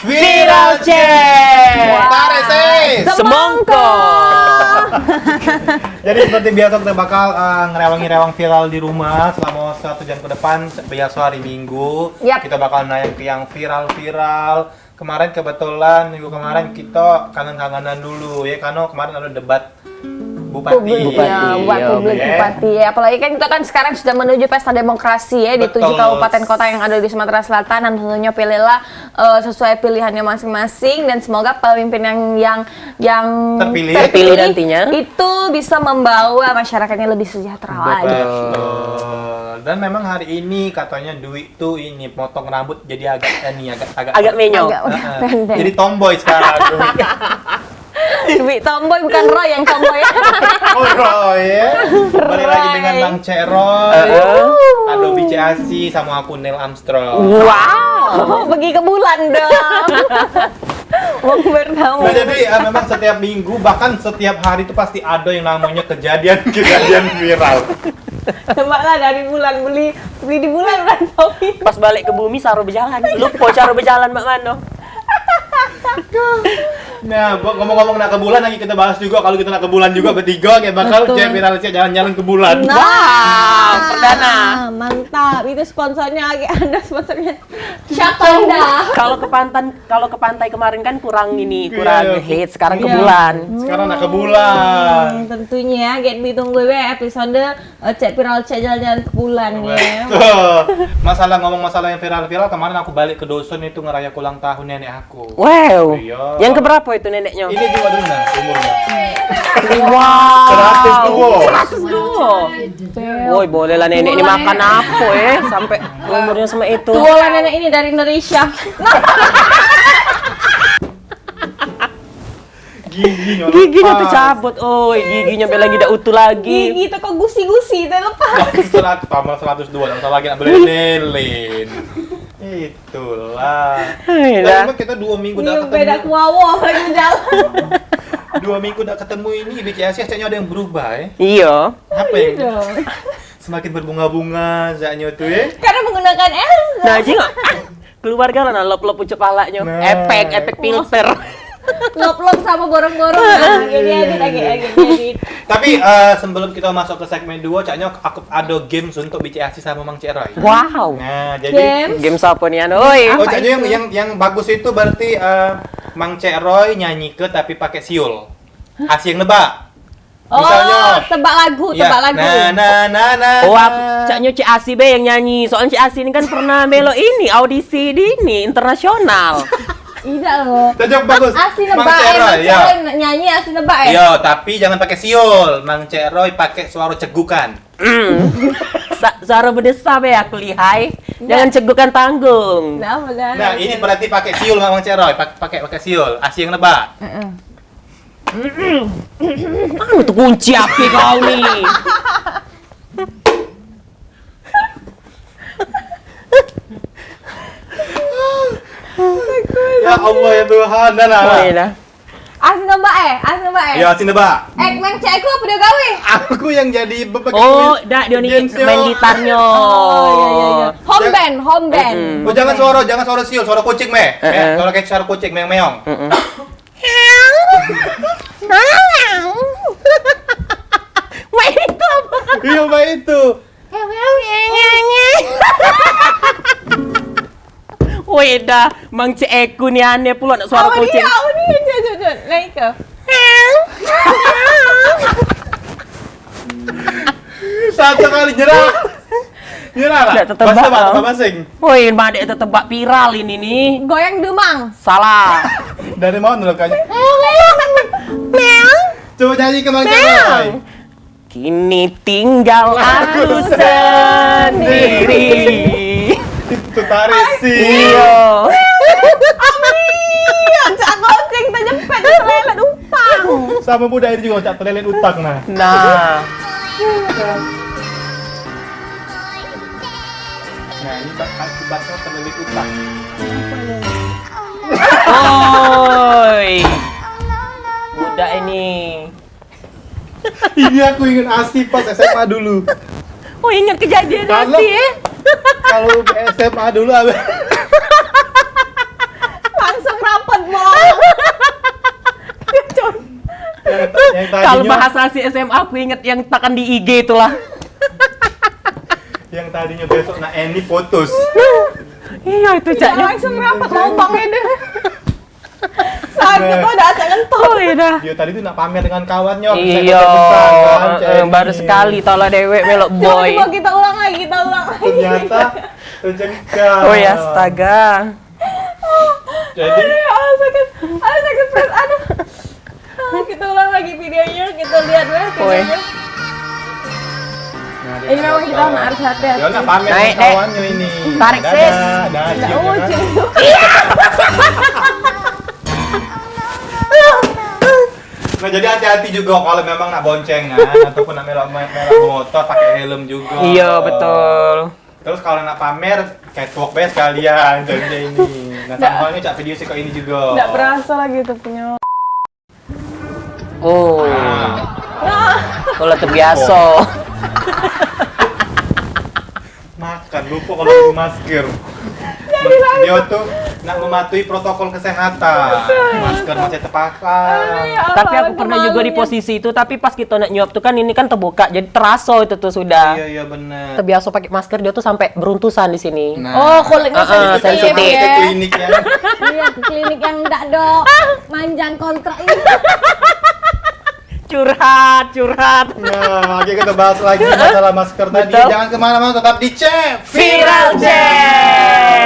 Viral Cek. Tarik sih. Semongko. Jadi seperti biasa kita bakal ngerewang viral di rumah selama 1 jam ke depan. Biasa hari Minggu. Yap. Kita bakal naik ke yang viral. Kemarin kebetulan minggu kemarin kita kangen-kangenan dulu ya, karena kemarin ada debat Bupati. Ya, buat publik Bupati ya. Apalagi kan kita kan sekarang sudah menuju pesta demokrasi ya di 7 Betul. kabupaten kota yang ada di Sumatera Selatan, dan tentunya pilihlah sesuai pilihannya masing-masing, dan semoga pemimpin yang Terpilih nantinya itu bisa membawa masyarakatnya lebih sejahtera lagi. Betul. Dan memang hari ini katanya Dwi tuh ini potong rambut jadi agak menyong. Agak pendek. Jadi tomboy sekarang. Dwi tomboy, bukan Roy yang tomboy. Oh Roy ya. Balik lagi dengan Bang Cek Roy. Adobe CAC sama aku Neil Armstrong. Wow, pergi ke bulan dong. Wong bertamu. Nah, jadi memang setiap minggu bahkan setiap hari itu pasti ada yang namanya kejadian viral. Tebaklah dari bulan, beli di bulan Topi. Pas balik ke bumi Saro berjalan. Lupa cara berjalan Mbak Mano. Nah, ngomong-ngomong nak ke bulan lagi kita bahas juga, kalau kita nak ke bulan juga bertiga kayak bakal Cek viral Cek jalan-jalan ke bulan. Wow, perdana. Mantap. Itu sponsornya lagi Anda sponsornya. Siapa Anda? Kalau ke pantai kemarin kan kurang Iya. hits, sekarang ke Iya. bulan. Sekarang nak ke bulan. Tentunya get ditunggu episode Cek viral Cek jalan-jalan ke bulan ya. Tuh. Masalah yang viral-viral, kemarin aku balik ke dusun itu ngerayain ulang tahun nenek aku. Wow. Iya. Yang keberapa itu neneknya? Ini juga dulu nah umurnya. Wow. 102. Woi, bolehlah nenek ini makan apa sampai umurnya sama itu. Tualah nenek ini dari Indonesia. Giginya tuh cabut, giginya lagi tidak utuh lagi. Gigi itu kok gusi-gusi, itu lepas. 102, tak lagi nak beli lilin. Itulah. Iya. Tapi emang kita 2 minggu Ini udah beda ketemu. kuawo lagi jalan. 2 minggu udah ketemu ini BCAC kayaknya ada yang berubah ya. Iya. Apa yang semakin berbunga-bunga zaknya tuh ya? Karena menggunakan Elsa. Nah, Ji nggak? Keluarga lah lop-lop pucuk palanya. Nah. Efek filter. Lop-lop sama borong-borong. Edit lagi. Tapi sebelum kita masuk ke segmen 2, caknya aku ada games untuk BCAC sama Mang Cek Roy. Wow. Nah, jadi Game siapa nih anu? Oi. oh caknya yang bagus itu berarti Mang Cek Roy nyanyi ke tapi pakai siul. Asing nebak. Misalnya, tebak lagu. Oh, caknya Cik Asi be yang nyanyi. Soalnya Cik Asi ini kan pernah melo ini audisi di ini internasional. Tidak loh. Cocok bagus. Asi Mang nebak, Cek Roy, ya. nyanyi asi nebak ya. Iya, tapi jangan pakai siul. Mang Cek Roy pakai suara cegukan. Suara berdesa be aku lihai. Jangan cegukan tanggung. Nah, ini berarti pakai siul Mang Cek Roy, pakai siul. Asi yang nebak. Anu tuh kunci api kau nih. Ya Allah ya Tuhan, dan Oh, iya dah. Asi nebak Ya, asi nebak. Mang Cek aku apa dia gawe? Aku yang jadi Oh, dah dia nih Games, yo. main gitarnya. Iya. Home band. Oh, jangan suara siul, suara kucing meh. Kalau kayak suara kucing meong-meong. Wah, itu apa? Iya, Mbak itu. Wih dah, Mang Cek Eku nih aneh pula nak suara kucing. Jujur. Naik ke. Satu kali nyerah lah. Nggak tetebak, Bahasa tau. basing. Wih, Mbak Dek tetebak viral ini nih. Goyang demang. Salah. Dari mana kayaknya? Coba nyanyi ke Mang Cek Roy. Kini tinggal aku sendiri. Itu tarik sih. Iya. Cak goceng tak jempet lelet utang. Sama muda ini juga cak terleleh utang nah. Nah, Nah, ini akibatnya terleleh utang. oi. Muda ini. Ini aku ingin asli pas SMA dulu. Oh, ingat kejadian Kalau- nasi ya? Kalau SMA dulu yang Kalau tadinya bahasa si SMA aku inget yang tekan di IG itulah. yang tadinya besok nak Eni putus. Iya itu Ya, caknya. langsung rapat lubang itu. Saat itu udah acak ngentut. Oh iya dah. Dia tadi tuh nak pamer dengan kawannya. Iya, baru sekali tolak dewek melok boy. Coba kita ulang lagi, kita ulang lagi. Ternyata terjengkel. Oh ya astaga. Jadi Aduh sakit perut, aduh. Kita ulang lagi videonya, kita lihat deh videonya. Ini memang kita harus hati-hati. dia nak pamer Naik, dengan kawannya ini. Tarik, Dadah, sis. dadah, Nggak cium, mau ya kan? cium. Nah jadi hati-hati juga kalau memang nak boncengan ataupun nak melok motor pakai helm juga. Iya betul. Terus kalau nak pamer catwalk best kalian jadi ini. Nah sama cak video sih kok ini juga. Nggak berasa lagi tuh punya. Oh, Nah, kalau terbiasa. makan lupa kalau pakai masker. Dia tuh nak mematuhi protokol kesehatan. Masker masih terpakai. Tapi aku pernah juga di posisi itu, tapi pas kita nak nyuap tuh kan ini kan terbuka, jadi terasa itu tuh sudah. Iya benar. Terbiasa pakai masker dia tuh sampai beruntusan di sini. Oh, kulitnya sensitif sensitif. Ke ya. klinik ya. Iya, ke klinik yang enggak dok. Manjang kontrak ini. Curhat. Nah, lagi kita bahas lagi masalah masker tadi. Betul. Jangan kemana-mana, tetap di Cek Viral Check.